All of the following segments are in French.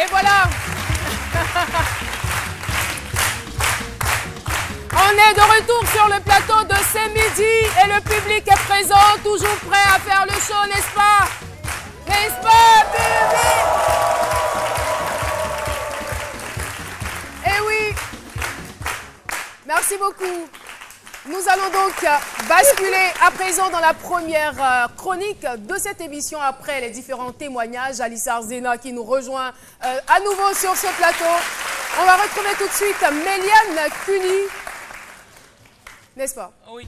Et voilà. On est de retour sur le plateau de C'est Midi et le public est présent, toujours prêt à faire le show, n'est-ce pas? N'est-ce pas, public? Eh oui. Merci beaucoup. Nous allons donc basculer à présent dans la première chronique de cette émission après les différents témoignages. Alice Arzena qui nous rejoint à nouveau sur ce plateau. On va retrouver tout de suite Méliane Cuny. N'est-ce pas? Oui.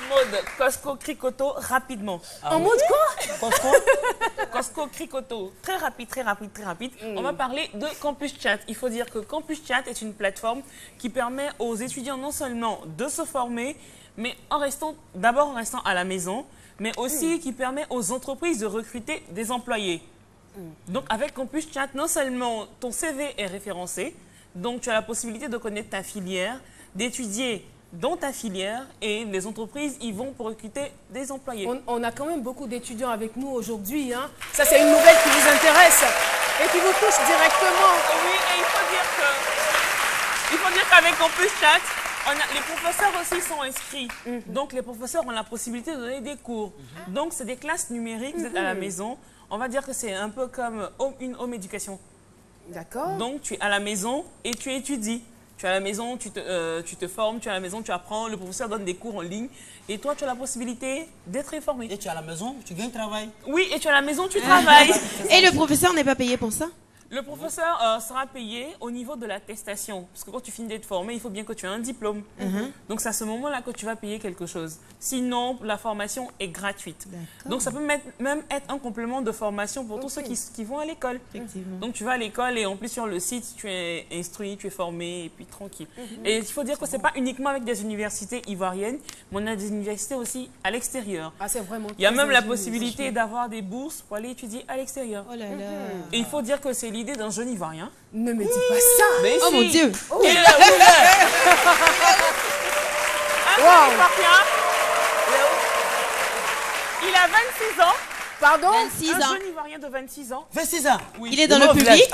Mode Costco Cricoto rapidement. En mode quoi? Costco Cricoto. Très rapide, très rapide, très rapide. On va parler de Campus Chat. Il faut dire que Campus Chat est une plateforme qui permet aux étudiants non seulement de se former, mais d'abord en restant à la maison, mais aussi qui permet aux entreprises de recruter des employés. Donc avec Campus Chat, non seulement ton CV est référencé, donc tu as la possibilité de connaître ta filière, d'étudier dans ta filière et les entreprises y vont pour recruter des employés. On a quand même beaucoup d'étudiants avec nous aujourd'hui. Hein. Ça, c'est une nouvelle qui vous intéresse et qui vous touche directement. Oui, et il faut dire qu'avec Campus Chat, les professeurs aussi sont inscrits. Donc, les professeurs ont la possibilité de donner des cours. Donc, c'est des classes numériques, vous êtes à la maison. On va dire que c'est un peu comme une home éducation. D'accord. Donc, tu es à la maison et tu étudies. Tu es à la maison, tu te formes, tu es à la maison, tu apprends, le professeur donne des cours en ligne et toi, tu as la possibilité d'être informé. Et tu es à la maison, tu gagnes travail. Oui, et tu es à la maison, tu travailles. Et le professeur n'est pas payé pour ça? Le professeur sera payé au niveau de l'attestation. Parce que quand tu finis d'être formé, il faut bien que tu aies un diplôme. Donc, c'est à ce moment-là que tu vas payer quelque chose. Sinon, la formation est gratuite. Donc, ça peut même être un complément de formation pour tous ceux qui vont à l'école. Donc, tu vas à l'école et en plus, sur le site, tu es instruit, tu es formé et puis tranquille. Et il faut dire que ce n'est pas uniquement avec des universités ivoiriennes, mais on a des universités aussi à l'extérieur. Ah, c'est vraiment. Il y a même la possibilité d'avoir des bourses pour aller étudier à l'extérieur. Oh là là. Et il faut dire que c'est l'idée d'un jeune Ivoirien. Ne me dis pas ça. Mais Oh si. mon Dieu. Oh. Il est là, où il est. Un jeune Ivoirien. Il a 26 ans. Pardon? 26 Un ans. jeune Ivoirien de 26 ans. 26 ans. Oui. Il est dans le public?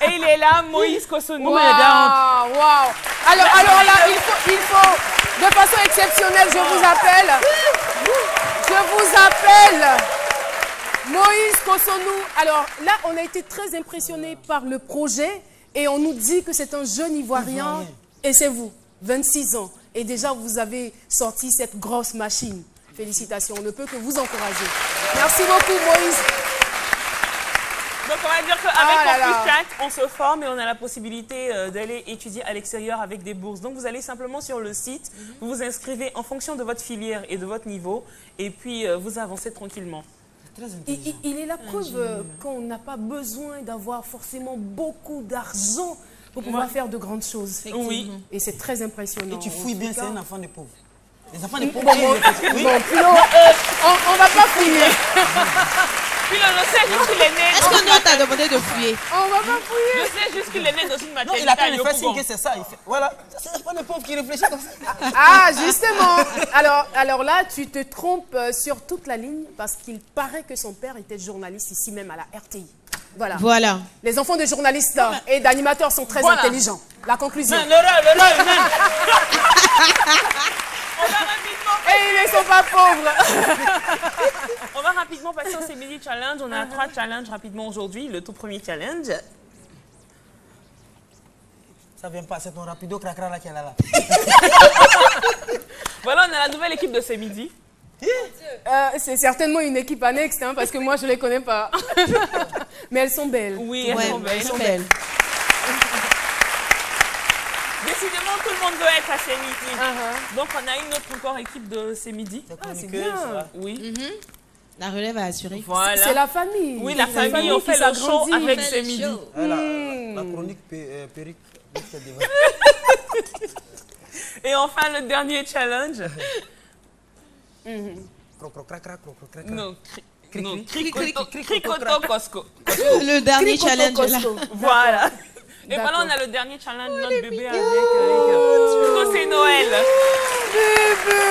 Et il est là, Moïse Kosonou. Waouh, waouh. Alors là, il faut, de façon exceptionnelle, je vous appelle Moïse Kosonou. Alors là, on a été très impressionnés par le projet et on nous dit que c'est un jeune Ivoirien. Et c'est vous, 26 ans. Et déjà, vous avez sorti cette grosse machine. Félicitations, on ne peut que vous encourager. Merci beaucoup, Moïse. Donc, on va dire qu'avec Campus Chat, on se forme et on a la possibilité d'aller étudier à l'extérieur avec des bourses. Donc, vous allez simplement sur le site, vous vous inscrivez en fonction de votre filière et de votre niveau et puis vous avancez tranquillement. Il est la preuve qu'on n'a pas besoin d'avoir forcément beaucoup d'argent pour pouvoir faire de grandes choses. Oui. Et c'est très impressionnant. Et tu fouilles bien, c'est un enfant de pauvre. Les enfants de pauvres. On va pas fouiller. Puis le sait juste qu'il est né. Est-ce que nous, on t'a demandé de fouiller? On va pas fouiller. Je sais juste qu'il est né dans une Non, maternité. il a pas fait signe que c'est ça. Il fait, voilà, c'est un enfant de pauvre qui réfléchit comme ça. Ah, justement. Alors là, tu te trompes sur toute la ligne parce qu'il paraît que son père était journaliste ici même à la RTI. Voilà. Voilà. Les enfants de journalistes et d'animateurs sont très intelligents. La conclusion. Non, le On va rapidement. Et ils ne sont pas pauvres. On va rapidement passer au C'est Midi Challenge. On a 3 challenges rapidement aujourd'hui. Le tout premier challenge. Ça vient pas, c'est ton rapido cracra là qui est là. Voilà, on a la nouvelle équipe de C'est Midi. C'est certainement une équipe annexe, hein, parce que moi, je ne les connais pas. Mais elles sont belles. Oui, elles sont belles. Elles sont belles. Décidément, tout le monde doit être à C'est Midi. Donc, on a une autre encore équipe de C'est Midi. C'est bien. Oui. La relève à assurer. Voilà. C'est la famille. Oui, la famille, on fait le show avec C'est Midi. La chronique périque. Et enfin, le dernier challenge. Non, Cricoto Costco. Le dernier challenge là. Voilà. Et voilà, on a le dernier challenge de notre bébé avec. Parce que c'est Noël. Bébé.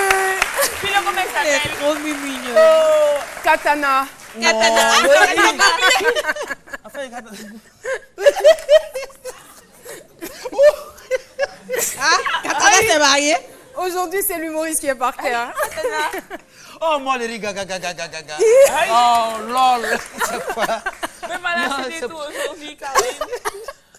Puis le remercie C'est trop mignon. Katana. Katana. Enfin, Katana. Ah, Katana s'est marié. Aujourd'hui, c'est l'humoriste qui est par terre. Oh, moi, les gaga, gaga, gaga, gaga. Oh, lol. C'est quoi? Mais voilà, c'était tout aujourd'hui, Caroline.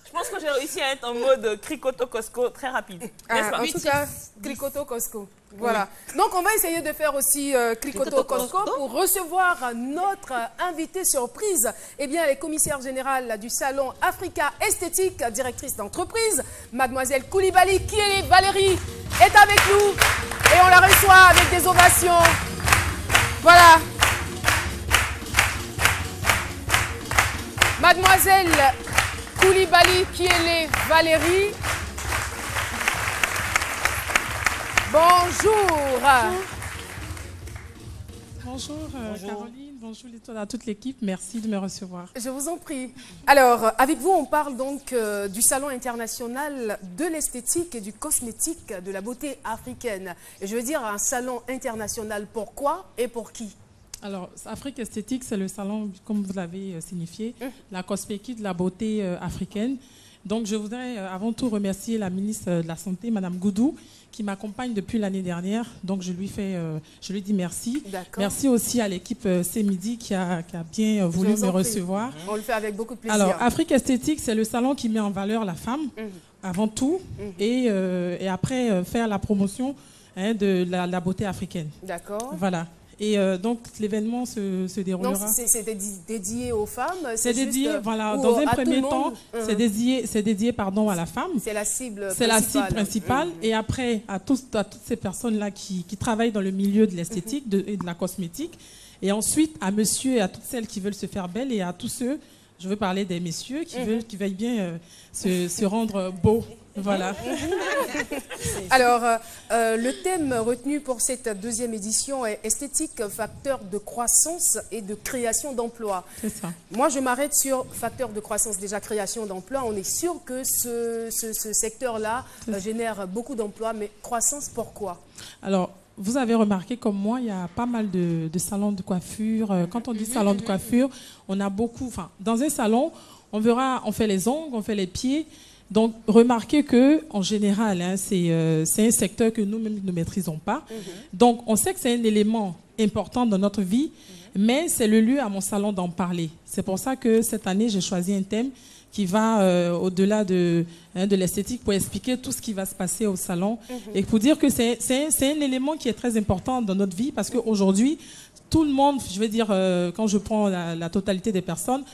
Je pense que j'ai réussi à être en mode Cricoto Costco très rapide. N'est-ce pas? En tout cas, Cricoto Costco. Voilà. Donc, on va essayer de faire aussi Cricoto Costco pour recevoir notre invité surprise. Eh bien, elle est commissaire générale du salon Africa Esthétique, directrice d'entreprise, mademoiselle Koulibaly Kiélé Valérie est avec nous et on la reçoit avec des ovations. Voilà. Mademoiselle Koulibaly Kiélé Valérie. Bonjour. Bonjour, Caroline, bonjour à toute l'équipe, merci de me recevoir. Je vous en prie. Alors, avec vous, on parle donc du Salon international de l'esthétique et du cosmétique de la beauté africaine. Et je veux dire un salon international, pourquoi et pour qui? Alors, Afrique Esthétique, c'est le salon, comme vous l'avez signifié, la cosmétique de la beauté africaine. Donc, je voudrais avant tout remercier la ministre de la Santé, Madame Goudou, qui m'accompagne depuis l'année dernière. Donc, je lui dis merci. Merci aussi à l'équipe C-Midi qui a bien voulu me recevoir. On le fait avec beaucoup de plaisir. Alors, Afrique Esthétique, c'est le salon qui met en valeur la femme, avant tout, et après faire la promotion de la beauté africaine. D'accord. Voilà. Et donc, l'événement se déroulera. Donc, c'est dédié aux femmes? C'est dédié, voilà, dans un premier temps, c'est dédié à la femme. C'est la cible principale. C'est la cible principale. Et après, à toutes ces personnes-là qui travaillent dans le milieu de l'esthétique et de la cosmétique. Et ensuite, à monsieur et à toutes celles qui veulent se faire belles et à tous ceux, je veux parler des messieurs, qui veulent bien se rendre beaux. Voilà. Alors, le thème retenu pour cette deuxième édition est esthétique, facteur de croissance et de création d'emplois. C'est ça. Moi, je m'arrête sur facteur de croissance, déjà création d'emplois. On est sûr que ce secteur-là génère beaucoup d'emplois, mais croissance, pourquoi? Alors, vous avez remarqué comme moi, il y a pas mal de salons de coiffure. Quand on dit salon de coiffure, on a beaucoup... Enfin, dans un salon, on fait les ongles, on fait les pieds. Donc, remarquez qu'en général, c'est un secteur que nous-mêmes ne maîtrisons pas. Donc, on sait que c'est un élément important dans notre vie, mais c'est le lieu à mon salon d'en parler. C'est pour ça que cette année, j'ai choisi un thème qui va au-delà de l'esthétique pour expliquer tout ce qui va se passer au salon et pour dire que c'est un élément qui est très important dans notre vie parce qu'aujourd'hui, tout le monde, je veux dire, quand je prends la totalité des personnes,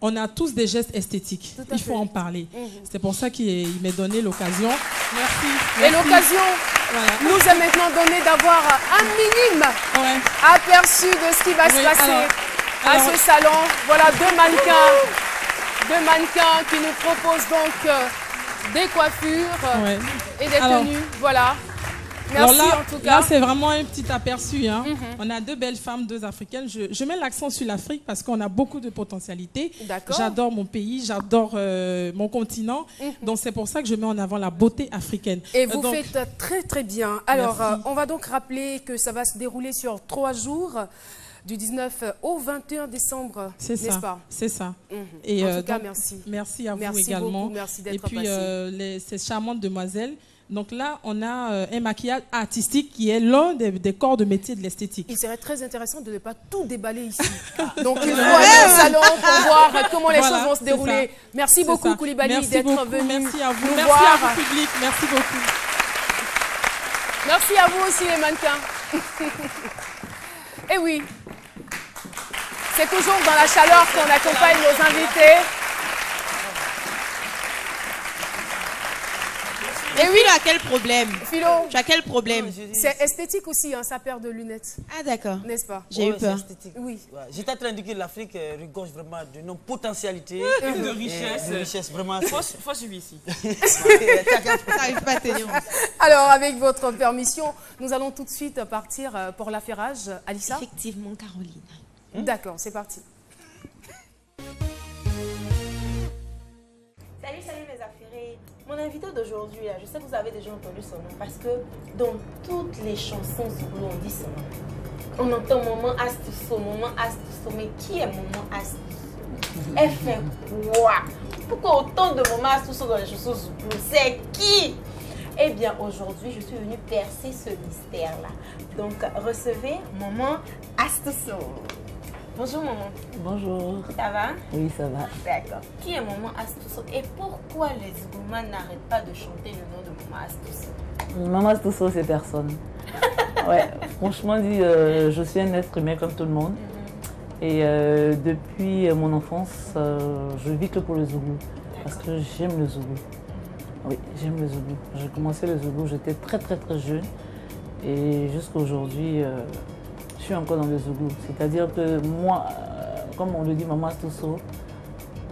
on a tous des gestes esthétiques. Il faut en parler. C'est pour ça qu'il m'est donné l'occasion. Merci. Et l'occasion nous est maintenant donnée d'avoir un minime aperçu de ce qui va se passer à ce salon. Voilà deux mannequins qui nous proposent donc des coiffures et des tenues. Voilà. Merci alors là, en tout cas. Là, c'est vraiment un petit aperçu. On a deux belles femmes, deux africaines. Je mets l'accent sur l'Afrique parce qu'on a beaucoup de potentialités. J'adore mon pays, j'adore mon continent. Donc, c'est pour ça que je mets en avant la beauté africaine. Et vous faites très, très bien. Alors, on va donc rappeler que ça va se dérouler sur 3 jours. Du 19 au 21 décembre, n'est-ce pas? C'est ça. Et en tout cas, merci. Merci à vous également. Beaucoup, merci d'être passé. Et puis, ces charmantes demoiselles. Donc là, on a un maquillage artistique qui est l'un des corps de métier de l'esthétique. Il serait très intéressant de ne pas tout déballer ici. Donc, il faut aller au salon pour voir comment les choses vont se dérouler. Merci beaucoup, Koulibaly, d'être venu. Merci à vous. Merci à vous, public. Merci beaucoup. Merci à vous aussi, les mannequins. Et oui, c'est toujours dans la chaleur qu'on accompagne nos invités. Et oui, tu as quel problème? Philo, tu as quel problème? C'est esthétique aussi, sa paire de lunettes. Ah d'accord. N'est-ce pas? J'ai eu peur. Oui. J'étais en train de dire que l'Afrique regorge vraiment de nos potentialités. Et de richesse. De richesse, vraiment. Faut suivre ici. T'arrives pas à tenir. Alors, avec votre permission, nous allons tout de suite partir pour l'affairage. Alissa? Effectivement, Caroline. D'accord, c'est parti. Salut mes affairés. Mon invité d'aujourd'hui, je sais que vous avez déjà entendu son nom parce que dans toutes les chansons, on dit son nom. On entend maman Astousso, mais qui est maman Astousso? Elle fait quoi? Pourquoi autant de maman Astousso dans les chaussures Zouglou? C'est qui? Eh bien, aujourd'hui, je suis venue percer ce mystère-là. Donc, recevez maman Astousso. Bonjour maman. Bonjour. Ça va? Oui, ça va. D'accord. Qui est maman Astousso et pourquoi les Zouglouman n'arrêtent pas de chanter le nom de maman Astousso? Maman Astousso, c'est personne. Ouais, franchement dit, je suis un être humain comme tout le monde. Et depuis mon enfance, je vis que pour le Zougou. Parce que j'aime le Zougou. Oui, j'aime le Zougou. J'ai commencé le Zougou, j'étais très jeune. Et jusqu'à aujourd'hui, je suis encore dans le Zougou. C'est-à-dire que moi, comme on le dit, maman Astousso,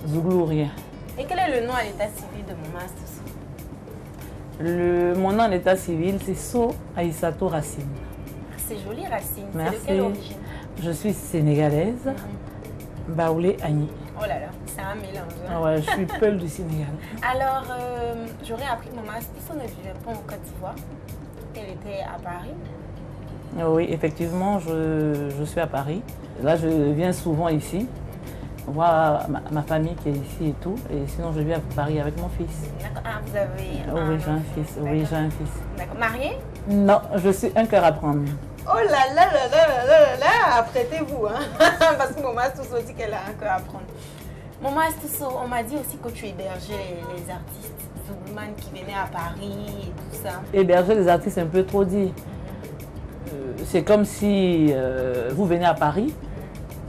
Zougou ou rien. Et quel est le nom à l'état civil de maman Astousso? Mon nom à l'état civil, c'est So Aïssato Racine. C'est joli Racine. Merci. C'est de quelle origine? Je suis sénégalaise, Baoulé Agni. Oh là là, c'est un mélange. Hein? Ah ouais, je suis Peul du Sénégal. Alors, j'aurais appris que maman Astousso ne vivait pas en Côte d'Ivoire. Elle était à Paris. Oui, effectivement, je suis à Paris. Là, je viens souvent ici, voir ma famille qui est ici et tout. Et sinon, je viens à Paris avec mon fils. D'accord. Ah, vous avez oui, j'ai un fils. Oui, j'ai un fils. D'accord. Marié? Non, je suis un cœur à prendre. Oh là là là là là là là, apprêtez-vous, hein. Parce que maman Astousso dit qu'elle a un cœur à prendre. Maman Astousso, on m'a dit aussi que tu hébergeais les artistes Zouglouman qui venaient à Paris et tout ça. Héberger les artistes, c'est un peu trop dit. C'est comme si vous venez à Paris.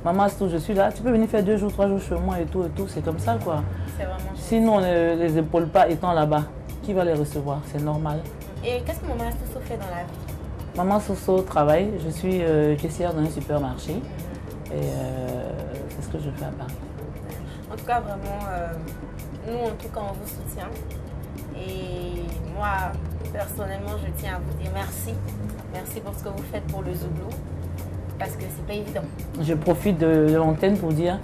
Maman Astousso, je suis là. Tu peux venir faire 2 jours, 3 jours chez moi et tout. C'est comme ça, quoi. C'est vraiment gentil. Sinon, on ne les épaule pas étant là-bas. Qui va les recevoir? C'est normal. Et qu'est-ce que maman Astousso fait dans la vie? Maman Astousso travaille. Je suis caissière dans un supermarché. Et c'est ce que je fais à Paris. En tout cas, vraiment, nous, en tout cas, on vous soutient. Et moi, personnellement, je tiens à vous dire merci. Merci pour ce que vous faites pour le Zouglou. Parce que c'est pas évident. Je profite de l'antenne pour dire,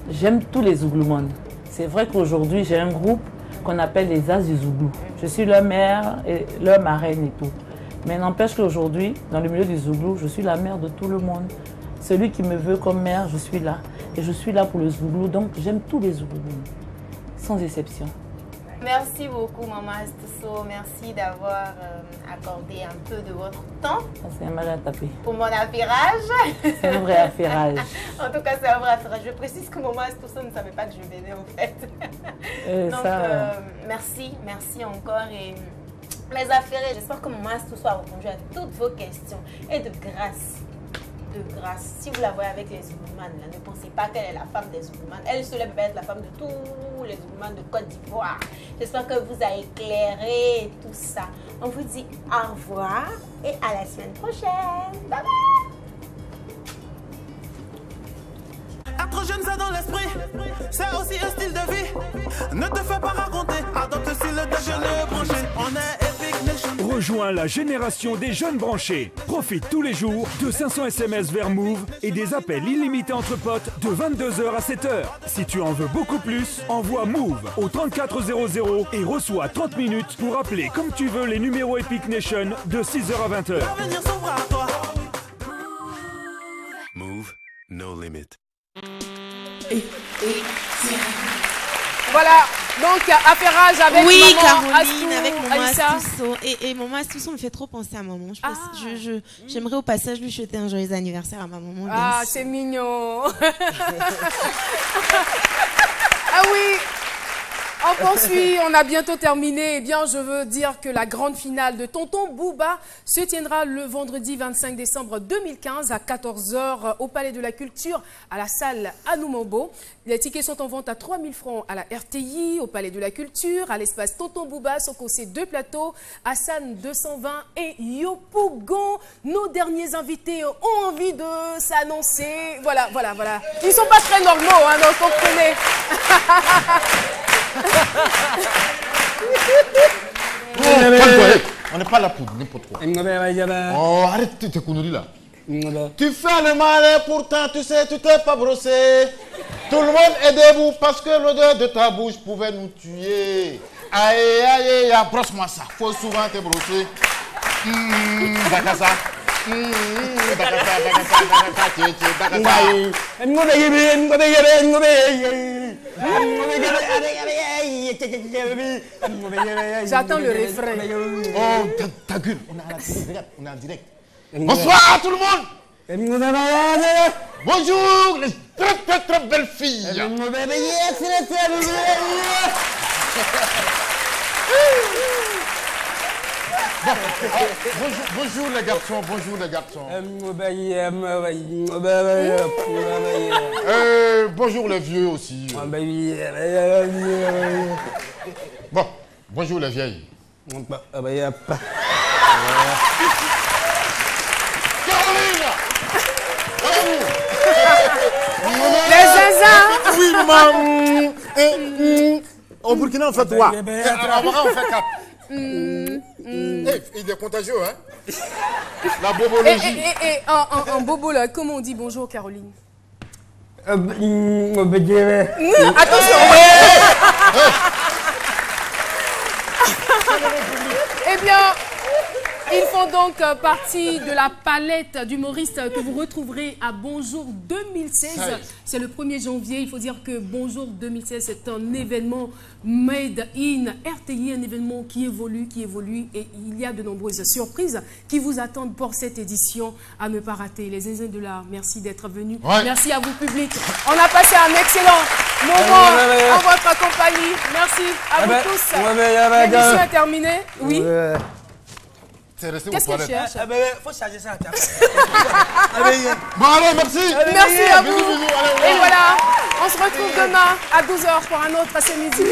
j'aime tous les Zouglouman. C'est vrai qu'aujourd'hui, j'ai un groupe qu'on appelle les As du Zouglou. Je suis leur mère et leur marraine et tout. Mais n'empêche qu'aujourd'hui, dans le milieu du Zouglou, je suis la mère de tout le monde. Celui qui me veut comme mère, je suis là. Et je suis là pour le Zouglou, donc j'aime tous les Zouglous, sans exception. Merci beaucoup, maman Astousso. Merci d'avoir accordé un peu de votre temps. C'est un mal à taper. Pour mon affairage. C'est un vrai affairage. En tout cas, c'est un vrai affairage. Je précise que maman Astousso ne savait pas que je venais, en fait. Donc, merci encore. Et les affairés, j'espère que maman Astousso a répondu à toutes vos questions. Et de grâce, si vous la voyez avec les Zouglouman, ne pensez pas qu'elle est la femme des Zouglouman. Elle seule peut être la femme de tous les Zouglouman de Côte d'Ivoire. J'espère que vous a éclairé tout ça. On vous dit au revoir et à la semaine prochaine. Bye bye. Être jeune, ça dans l'esprit, c'est aussi un style de vie. Ne te fais pas raconter, adopte le style de jeune branché. On est Epic Nation. Rejoins la génération des jeunes branchés. Profite tous les jours de 500 SMS vers Move et des appels illimités entre potes de 22h à 7h. Si tu en veux beaucoup plus, envoie Move au 3400 et reçois 30 minutes pour appeler comme tu veux les numéros Epic Nation de 6h à 20h. L'avenir s'ouvre à toi. Move, no limit. Voilà, donc affairage avec oui, maman Caroline, Astou, avec maman Aïssa. Astousso. Et maman Astousso me fait trop penser à maman. J'aimerais au passage lui souhaiter un joyeux anniversaire à ma maman. Ah, c'est mignon. Ah oui. On poursuit, on a bientôt terminé. Eh bien, je veux dire que la grande finale de Tonton Bouba se tiendra le vendredi 25 décembre 2015 à 14h au Palais de la Culture, à la salle Anoumambo. Les tickets sont en vente à 3 000 francs à la RTI, au Palais de la Culture, à l'espace Tonton Bouba, sont cassés 2 plateaux, Hassan 220 et Yopougon. Nos derniers invités ont envie de s'annoncer. Voilà. Ils ne sont pas très normaux, hein, donc comprenez. On n'est pas là pour n'importe quoi. Oh, arrête tes conneries là. Tu fais le mal, pourtant tu sais, tu t'es pas brossé. Tout le monde est debout parce que l'odeur de ta bouche pouvait nous tuer. Aïe, brosse-moi ça. Faut souvent te brosser. Bakasa. Bakasa. J'attends le refrain. Oh, ta gueule, on est en direct. Bonsoir tout le monde. Bonjour les très belles filles. Bonjour les garçons, bonjour les garçons. Bonjour les vieux aussi. Bon, bonjour les vieilles. Caroline! Les zinzins! Oui, maman. Au Burkina, on fait 3. On fait 4. Il est contagieux, hein? La bobologie. En bobo, là, comment on dit bonjour, Caroline? Attention! Eh bien, ils font donc partie de la palette d'humoristes que vous retrouverez à Bonjour 2016. C'est le 1er janvier. Il faut dire que Bonjour 2016, c'est un événement made in RTI, un événement qui évolue et il y a de nombreuses surprises qui vous attendent pour cette édition à ne pas rater. Les zinzins de l'art, merci d'être venus. Ouais. Merci à vous, public. On a passé un excellent moment en votre compagnie. Merci à vous tous. L'émission est terminée. Oui. Qu'est-ce qu'elle cherche? Faut charger ça à ta. Bon, allez, merci. Merci à vous. Et voilà, on se retrouve demain à 12h pour un autre ce midi.